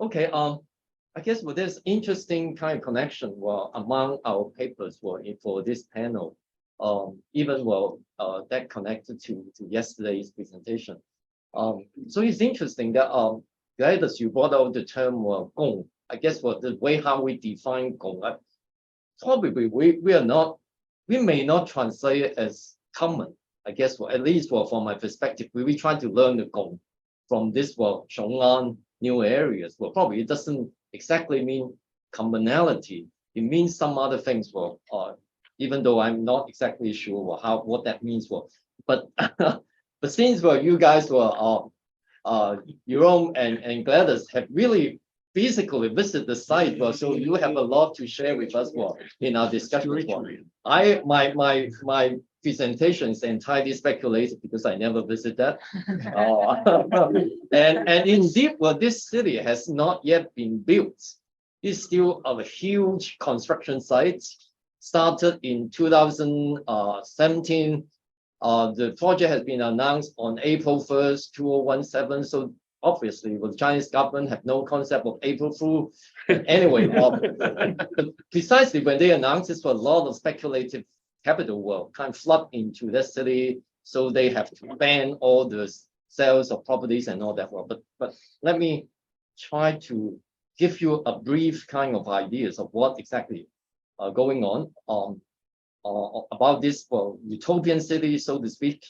Okay. I guess with this interesting kind of connection, among our papers for this panel, even that connected to yesterday's presentation. So it's interesting that Gladys, you brought out the term gong. I guess the way how we define gong, probably we may not translate it as common. I guess at least from my perspective, we try to learn the gong from this Xiong'an new areas. Probably it doesn't exactly mean commonality. It means some other things. Even though I'm not exactly sure what that means. But but since you guys Jerome and Gladys have really physically visited the site, so you have a lot to share with us in our discussion. My presentation is entirely speculated because I never visited that. And indeed, this city has not yet been built. It's still a huge construction site. Started in 2017. The project has been announced on April 1st, 2017. So obviously, the Chinese government have no concept of April Fool. Anyway, precisely when they announced this, a lot of speculative capital will kind of flood into the city, so they have to ban all the sales of properties and all that. But let me try to give you a brief kind of ideas of what exactly going on about this utopian city, so to speak,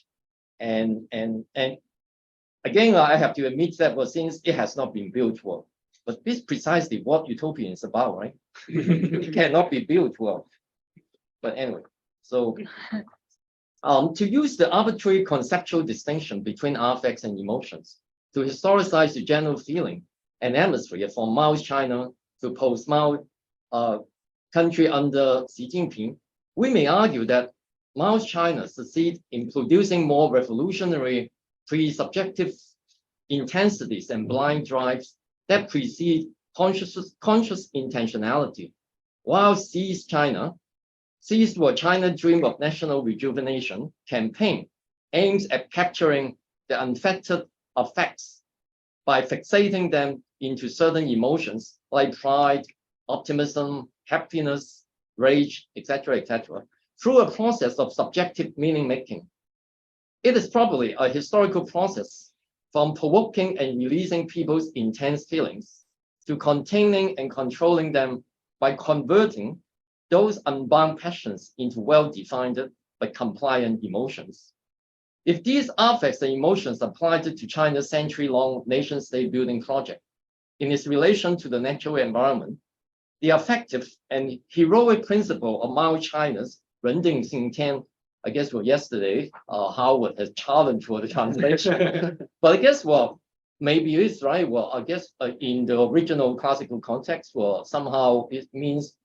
and again, I have to admit that since it has not been built but this is precisely what Utopian is about, right? It cannot be built but anyway, so to use the arbitrary conceptual distinction between affects and emotions to historicize the general feeling and atmosphere from Mao's China to post-Mao country under Xi Jinping, we may argue that Mao's China succeeds in producing more revolutionary pre-subjective intensities and blind drives that precede conscious intentionality, while Xi's China dream of national rejuvenation campaign aims at capturing the unfettered affects by fixating them into certain emotions like pride, optimism, happiness, rage, etc., through a process of subjective meaning making. It is probably a historical process from provoking and releasing people's intense feelings to containing and controlling them by converting those unbound passions into well-defined but compliant emotions. If these affects and emotions applied to China's century-long nation-state building project in its relation to the natural environment, the effective and heroic principle of Mao China's 人定胜天, I guess yesterday, Howard has challenged for the translation. But I guess maybe it's right. I guess in the original classical context, somehow it means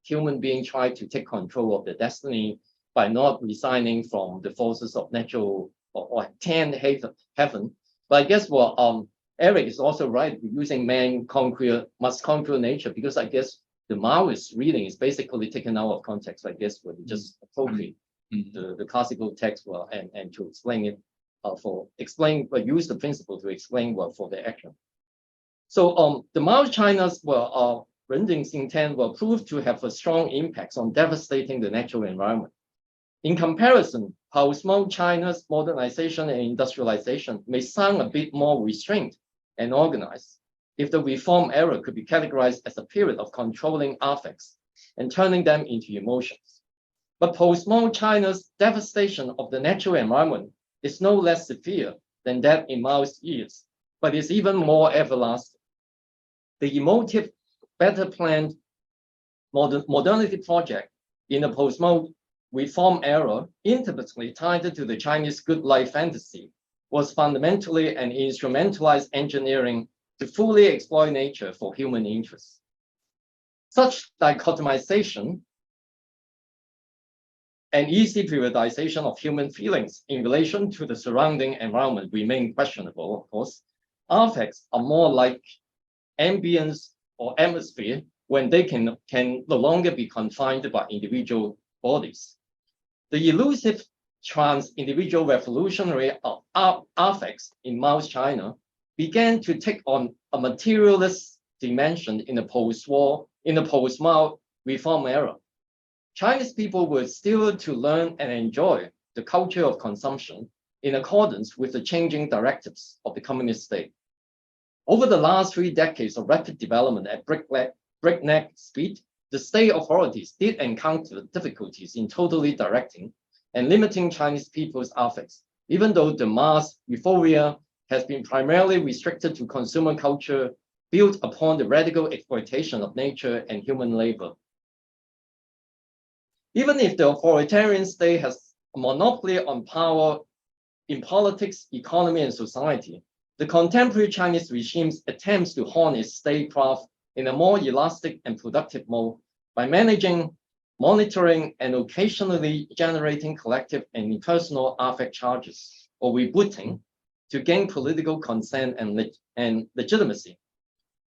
human being try to take control of the destiny by not resigning from the forces of natural or ten heaven. But I guess Eric is also right, using man must conquer nature, because I guess the Maoist reading is basically taken out of context. I guess just appropriate the classical text and to explain it use the principle to explain for the action. So the Mao China's 人定胜天will prove to have a strong impact on devastating the natural environment. In comparison, post-Mao China's modernization and industrialization may sound a bit more restrained and organized if the reform era could be categorized as a period of controlling affects and turning them into emotions. But post-Mao China's devastation of the natural environment is no less severe than that in Mao's years, but is even more everlasting. The emotive, better planned modernity project in the post-Mao reform era, intimately tied to the Chinese good life fantasy, was fundamentally an instrumentalized engineering to fully exploit nature for human interests. Such dichotomization and easy periodization of human feelings in relation to the surrounding environment remain questionable, of course. Affects are more like ambience or atmosphere when they can no longer be confined by individual bodies. The elusive trans-individual revolutionary affects in Mao's China began to take on a materialist dimension in the post-Mao reform era. Chinese people were still to learn and enjoy the culture of consumption in accordance with the changing directives of the communist state. Over the last 3 decades of rapid development at breakneck speed, the state authorities did encounter difficulties in totally directing and limiting Chinese people's affects, even though the mass euphoria has been primarily restricted to consumer culture built upon the radical exploitation of nature and human labor. Even if the authoritarian state has a monopoly on power in politics, economy, and society, the contemporary Chinese regime's attempts to hone its statecraft in a more elastic and productive mode by managing, monitoring, and occasionally generating collective and impersonal affect charges or rebooting to gain political consent and legitimacy.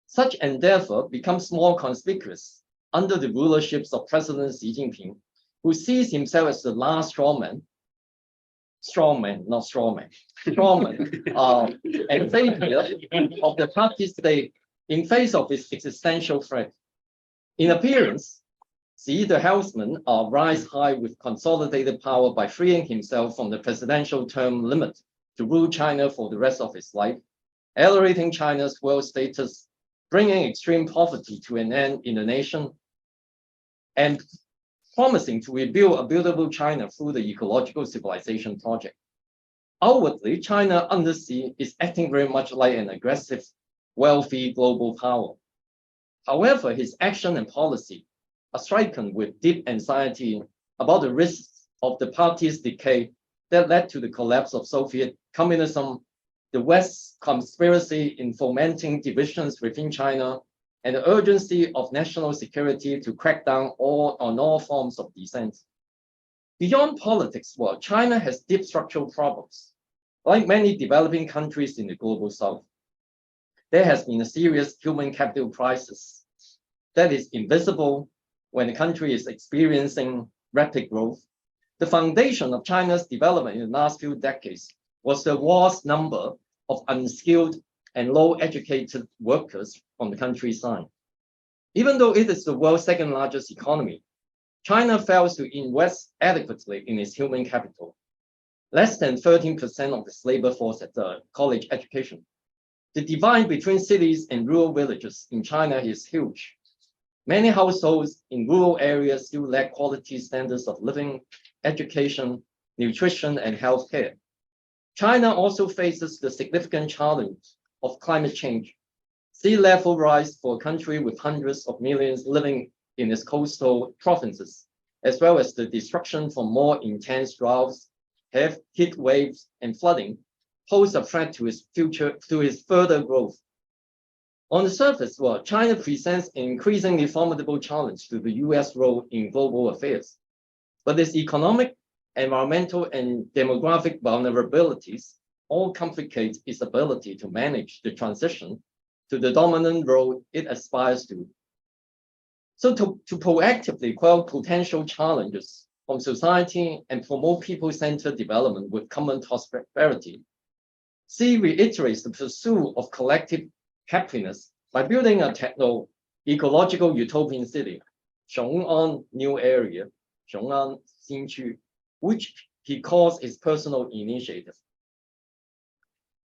Such endeavor becomes more conspicuous under the rulerships of President Xi Jinping, who sees himself as the last strongman, and savior of the party state in face of its existential threat. In appearance, Xi the helmsman rise high with consolidated power by freeing himself from the presidential term limit to rule China for the rest of his life, elevating China's world status, bringing extreme poverty to an end in the nation, and promising to rebuild a buildable China through the ecological civilization project. Outwardly, China under Xi is acting very much like an aggressive, wealthy global power. However, his action and policy are stricken with deep anxiety about the risks of the party's decay that led to the collapse of Soviet communism, the West's conspiracy in fomenting divisions within China, and the urgency of national security to crack down on all forms of dissent. Beyond politics, well, China has deep structural problems. Like many developing countries in the global south, there has been a serious human capital crisis that is invisible when the country is experiencing rapid growth. The foundation of China's development in the last few decades was the vast number of unskilled and low-educated workers from the countryside. Even though it is the world's second largest economy, China fails to invest adequately in its human capital. Less than 13% of its labor force at college education. The divide between cities and rural villages in China is huge. Many households in rural areas still lack quality standards of living, education, nutrition, and healthcare. China also faces the significant challenge of climate change. Sea level rise for a country with hundreds of millions living in its coastal provinces, as well as the destruction from more intense droughts, heat waves, and flooding, pose a threat to its further growth. On the surface, well, China presents an increasingly formidable challenge to the US role in global affairs. But its economic, environmental, and demographic vulnerabilities all complicate its ability to manage the transition to the dominant role it aspires to. So to proactively quell potential challenges from society and promote people-centered development with common prosperity, Xi reiterates the pursuit of collective happiness by building a techno-ecological utopian city, Xiong'an New Area, Xiong'an Xinqu, which he calls his personal initiative.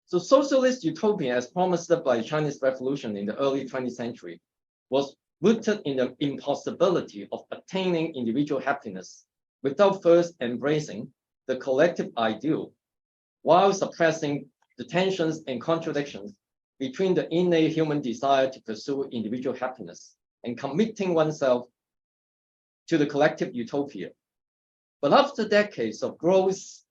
So socialist utopia, as promised by the Chinese Revolution in the early 20th century, was rooted in the impossibility of attaining individual happiness without first embracing the collective ideal, while suppressing the tensions and contradictions between the innate human desire to pursue individual happiness and committing oneself to the collective utopia. But after decades of gross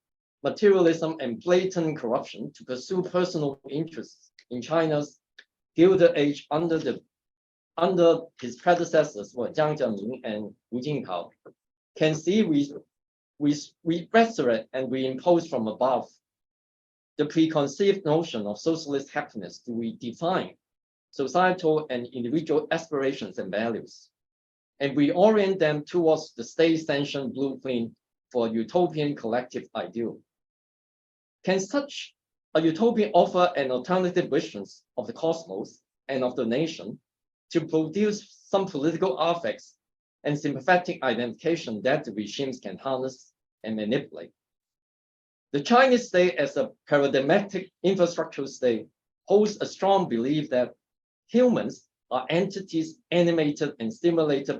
materialism and blatant corruption to pursue personal interests in China's Gilded Age under his predecessors were Jiang Zemin and Hu Jintao, can see we resurrect and reimpose from above the preconceived notion of socialist happiness to redefine societal and individual aspirations and values, and reorient them towards the state-sanctioned blueprint for a utopian collective ideal. Can such a utopia offer an alternative vision of the cosmos and of the nation to produce some political affects and sympathetic identification that the regimes can harness and manipulate. The Chinese state, as a paradigmatic infrastructural state, holds a strong belief that humans are entities animated and stimulated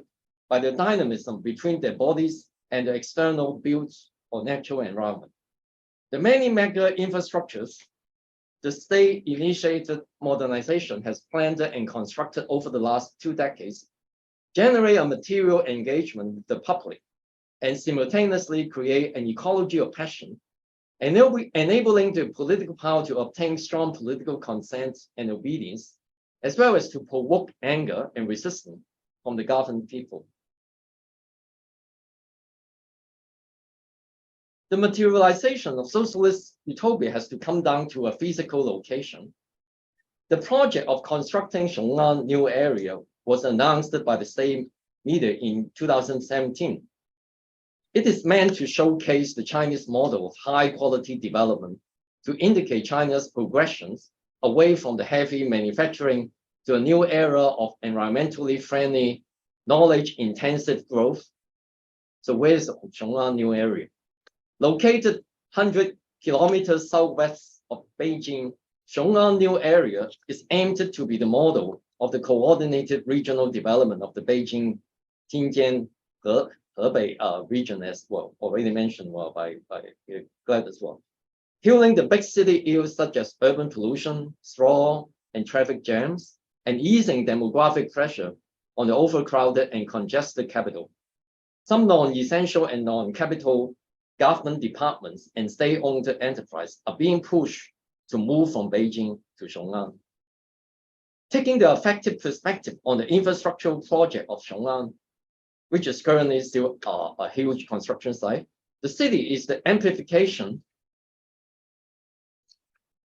by the dynamism between their bodies and the external built or natural environment. The many mega infrastructures the state-initiated modernization has planned and constructed over the last 2 decades generate a material engagement with the public and simultaneously create an ecology of passion, enabling the political power to obtain strong political consent and obedience, as well as to provoke anger and resistance from the governed people. The materialization of socialist utopia has to come down to a physical location. The project of constructing Xiong'an new area was announced by the state media in 2017. It is meant to showcase the Chinese model of high-quality development to indicate China's progressions away from the heavy manufacturing to a new era of environmentally friendly, knowledge-intensive growth. So where's Xiong'an new area? Located 100 kilometers southwest of Beijing, Xiong'an new area is aimed to be the model of the coordinated regional development of the Beijing, Xinjiang, Hebei region as well, already mentioned by Glad as well. Healing the big city ills such as urban pollution, sprawl, and traffic jams, and easing demographic pressure on the overcrowded and congested capital. Some non-essential and non-capital government departments and state-owned enterprise are being pushed to move from Beijing to Xiong'an. Taking the effective perspective on the infrastructural project of Xiong'an, which is currently still a huge construction site, the city is the amplification.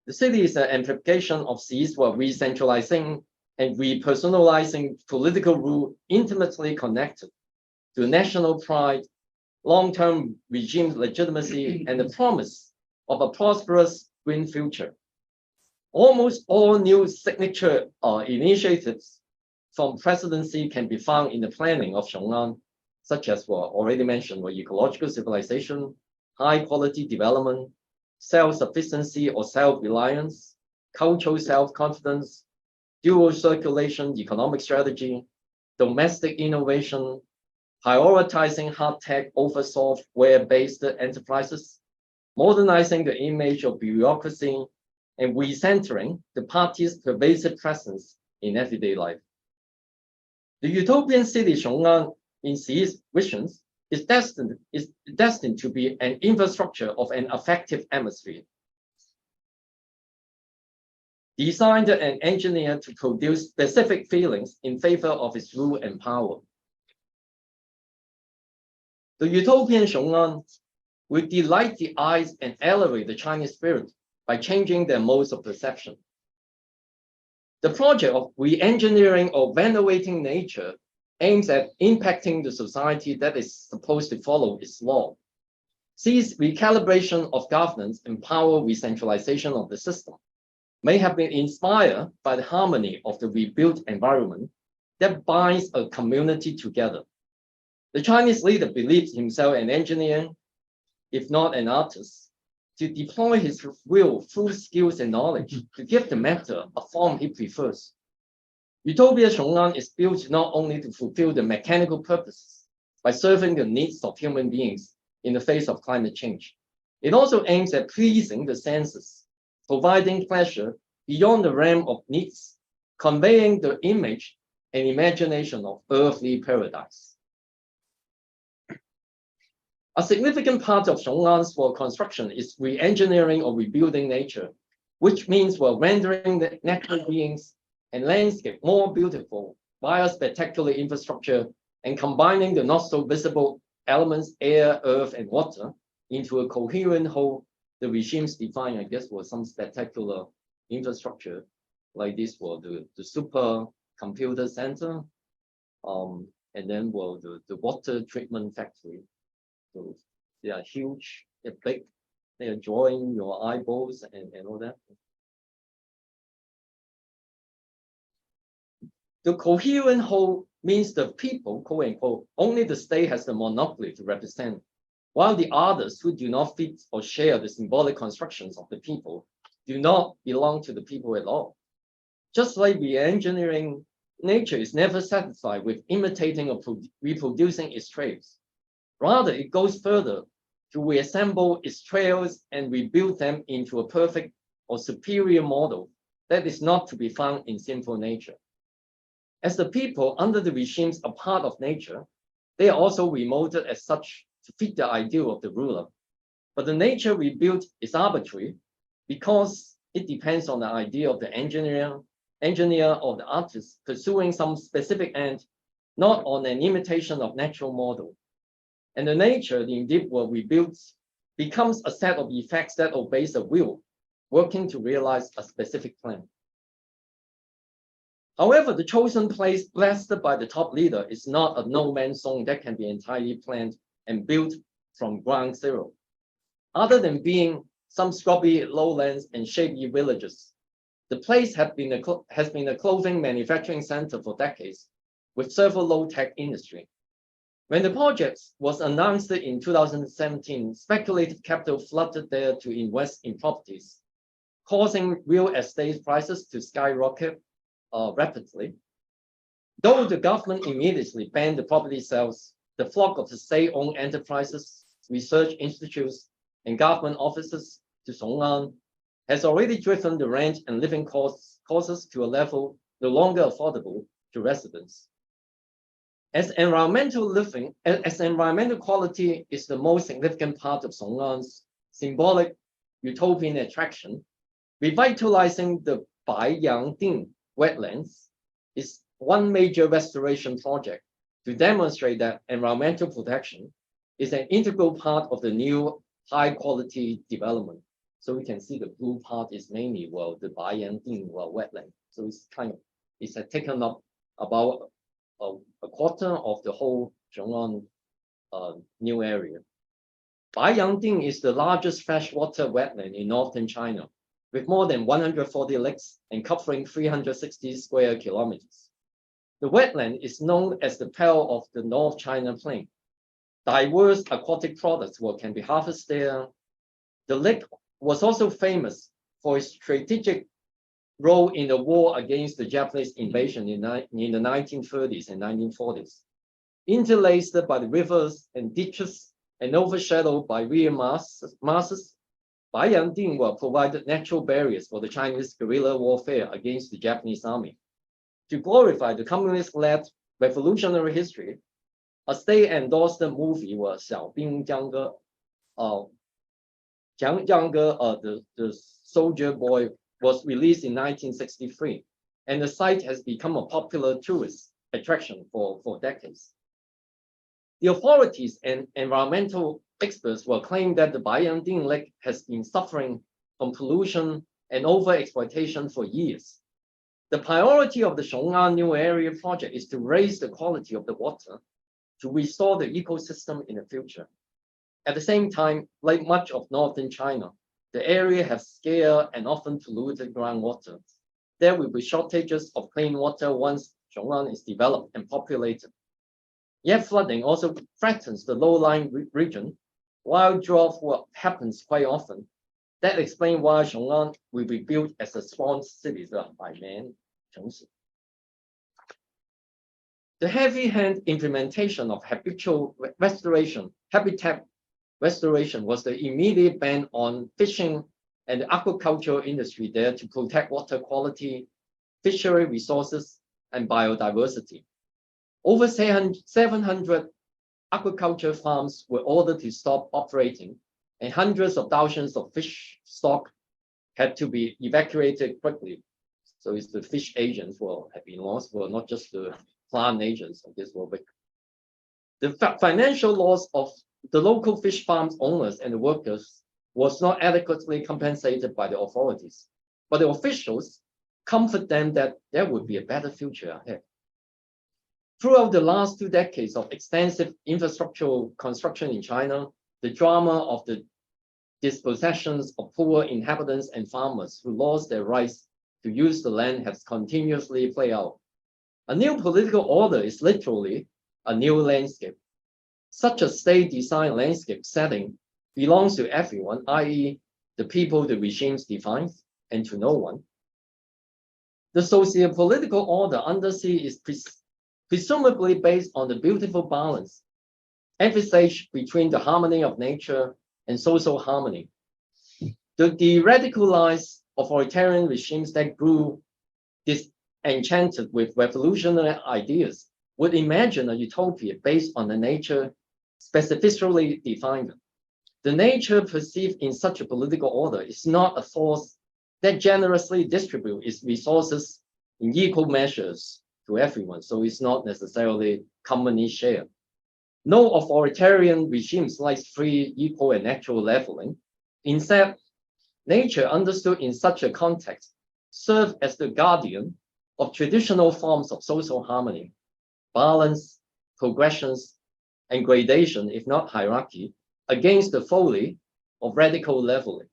The city is an amplification of Xi's re-centralizing and repersonalizing political rule intimately connected to national pride, long-term regime legitimacy, and the promise of a prosperous green future. Almost all new signature initiatives from presidency can be found in the planning of Xiong'an, such as already mentioned, ecological civilization, high-quality development, self-sufficiency or self-reliance, cultural self-confidence, dual circulation economic strategy, domestic innovation, prioritizing hard tech over software-based enterprises, modernizing the image of bureaucracy, and recentering the party's pervasive presence in everyday life. The utopian city Xiong'an, in Xi's visions, is destined to be an infrastructure of an affective atmosphere, designed and engineered to produce specific feelings in favor of its rule and power. The utopian Xiong'an will delight the eyes and elevate the Chinese spirit by changing their modes of perception. The project of re-engineering or renovating nature aims at impacting the society that is supposed to follow its law, sees recalibration of governance and power re-centralization of the system, may have been inspired by the harmony of the rebuilt environment that binds a community together. The Chinese leader believes himself an engineer, if not an artist, to deploy his will through skills and knowledge to give the matter a form he prefers. Utopia Xiong'an is built not only to fulfill the mechanical purposes by serving the needs of human beings in the face of climate change. It also aims at pleasing the senses, providing pleasure beyond the realm of needs, conveying the image and imagination of earthly paradise. A significant part of Xiong'an's construction is re-engineering or rebuilding nature, which means rendering the natural beings and landscape more beautiful via spectacular infrastructure and combining the not so visible elements, air, earth, and water into a coherent whole. The regimes define, I guess, some spectacular infrastructure like this the super computer center, and then the water treatment factory. So they are huge, they're big, they are drawing your eyeballs and all that. The coherent whole means the people, quote unquote, only the state has the monopoly to represent, while the others who do not fit or share the symbolic constructions of the people do not belong to the people at all. Just like re-engineering, nature is never satisfied with imitating or reproducing its traits. Rather, it goes further to reassemble its trails and rebuild them into a perfect or superior model that is not to be found in sinful nature. As the people under the regimes are part of nature, they are also remolded as such to fit the ideal of the ruler. But the nature rebuilt is arbitrary because it depends on the idea of the engineer or the artist pursuing some specific end, not on an imitation of natural model. And the nature the individual rebuilds becomes a set of effects that obeys a will, working to realize a specific plan. However, the chosen place blessed by the top leader is not a no-man's zone that can be entirely planned and built from ground zero. Other than being some scrubby lowlands and shady villages, the place has been a clothing manufacturing center for decades, with several low-tech industry. When the project was announced in 2017, speculative capital flooded there to invest in properties, causing real estate prices to skyrocket rapidly. Though the government immediately banned the property sales, the flock of the state-owned enterprises, research institutes, and government offices to Xiong'an has already driven the rent and living costs to a level no longer affordable to residents. As environmental quality is the most significant part of Xiong'an's symbolic utopian attraction, revitalizing the Baiyangding wetlands is one major restoration project to demonstrate that environmental protection is an integral part of the new high-quality development. So we can see the blue part is mainly the Baiyangding wetland. So it's taken up about a quarter of the whole Xiong'an new area. Baiyangding is the largest freshwater wetland in northern China, with more than 140 lakes and covering 360 square kilometers. The wetland is known as the Pearl of the North China Plain. Diverse aquatic products can be harvested there. The lake was also famous for its strategic role in the war against the Japanese invasion in the 1930s and 1940s. Interlaced by the rivers and ditches and overshadowed by rear masses, Baiyangding provided natural barriers for the Chinese guerrilla warfare against the Japanese army. To glorify the communist-led revolutionary history, a state-endorsed movie was Xiaobing Jiangge, the soldier boy, was released in 1963, and the site has become a popular tourist attraction for decades. The authorities and environmental experts will claim that the Baiyangding Lake has been suffering from pollution and overexploitation for years. The priority of the Xiong'an New Area project is to raise the quality of the water to restore the ecosystem in the future. At the same time, like much of northern China, the area has scarce and often polluted groundwater. There will be shortages of clean water once Xiong'an is developed and populated. Yet flooding also threatens the low-lying region, while drought happens quite often. That explains why Xiong'an will be built as a swan city by man. The heavy-hand implementation of habitat restoration was the immediate ban on fishing and the aquaculture industry there to protect water quality, fishery resources, and biodiversity. Over 700 aquaculture farms were ordered to stop operating, and hundreds of thousands of fish stock had to be evacuated quickly. So it's the fish agents have been lost, not just the plant agents of this world. The financial loss of the local fish farms owners and the workers was not adequately compensated by the authorities, but the officials comfort them that there would be a better future ahead. Throughout the last 2 decades of extensive infrastructural construction in China, the drama of the dispossessions of poor inhabitants and farmers who lost their rights to use the land has continuously played out. A new political order is literally a new landscape. Such a state-designed landscape setting belongs to everyone, i.e., the people the regimes defines, and to no one. The socio-political order undersea is presumably based on the beautiful balance envisaged between the harmony of nature and social harmony. The radicalized authoritarian regimes that grew disenchanted with revolutionary ideas would imagine a utopia based on the nature specifically defined. The nature perceived in such a political order is not a force that generously distributes its resources in equal measures to everyone, so it's not necessarily commonly shared. No authoritarian regimes like free, equal, and natural leveling. Instead, nature understood in such a context serves as the guardian of traditional forms of social harmony, balance, progressions, and gradation, if not hierarchy, against the folly of radical leveling.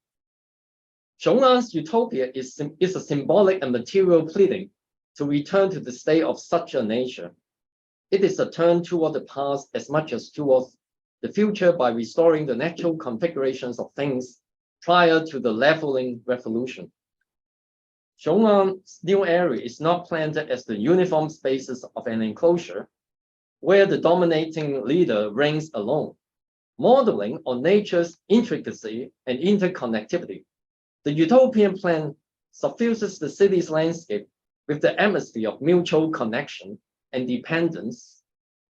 Xiong'an's utopia is a symbolic and material pleading to return to the state of such a nature. It is a turn toward the past as much as towards the future by restoring the natural configurations of things prior to the leveling revolution. Xiong'an's new area is not planned as the uniform spaces of an enclosure where the dominating leader reigns alone. Modeling on nature's intricacy and interconnectivity, the utopian plan suffuses the city's landscape with the atmosphere of mutual connection and dependence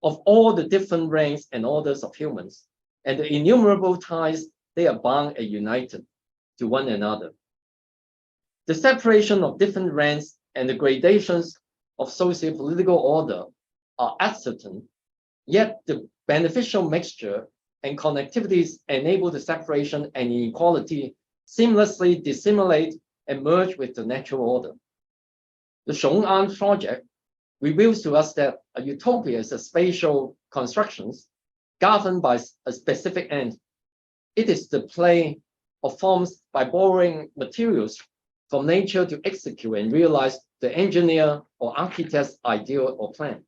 of all the different ranks and orders of humans, and the innumerable ties they are bound and united to one another. The separation of different ranks and the gradations of socio-political order are ascertained, yet the beneficial mixture and connectivities enable the separation and inequality seamlessly dissimulate and merge with the natural order. The Xiong'an project reveals to us that a utopia is a spatial construction governed by a specific end. It is the play of forms by borrowing materials from nature to execute and realize the engineer or architect's ideal or plan.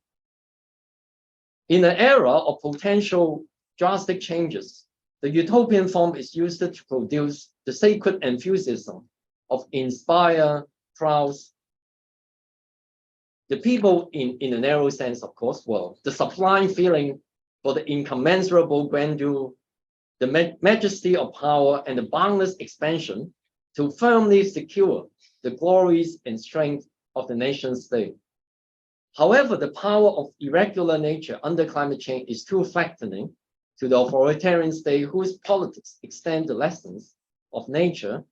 In an era of potential drastic changes, the utopian form is used to produce the sacred enthusiasm of inspire crowds. The people in a narrow sense, of course, well, the sublime feeling for the incommensurable grandeur, the majesty of power, and the boundless expansion to firmly secure the glories and strength of the nation state. However, the power of irregular nature under climate change is too flattening to the authoritarian state whose politics extend the lessons of nature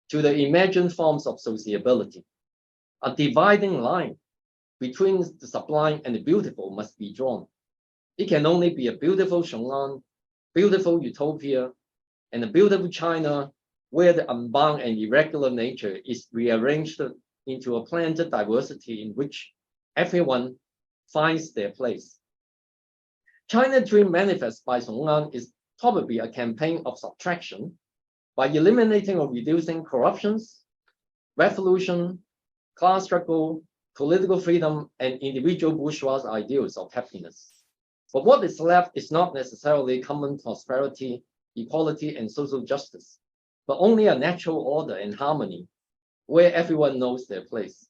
to the imagined forms of sociability. A dividing line between the sublime and the beautiful must be drawn. It can only be a beautiful Xiong'an, beautiful utopia, and a beautiful China where the unbound and irregular nature is rearranged into a planned diversity in which everyone finds their place. China Dream Manifest by Xiong'an is probably a campaign of subtraction by eliminating or reducing corruptions, revolution, class struggle, political freedom, and individual bourgeois ideals of happiness. But what is left is not necessarily common prosperity, equality, and social justice, but only a natural order and harmony where everyone knows their place.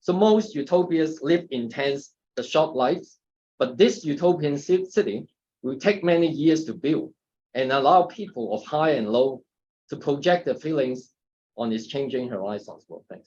So most utopias live in tents, the short lives, but this utopian city will take many years to build and allow people of high and low to project their feelings on its changing horizons. Well, thanks.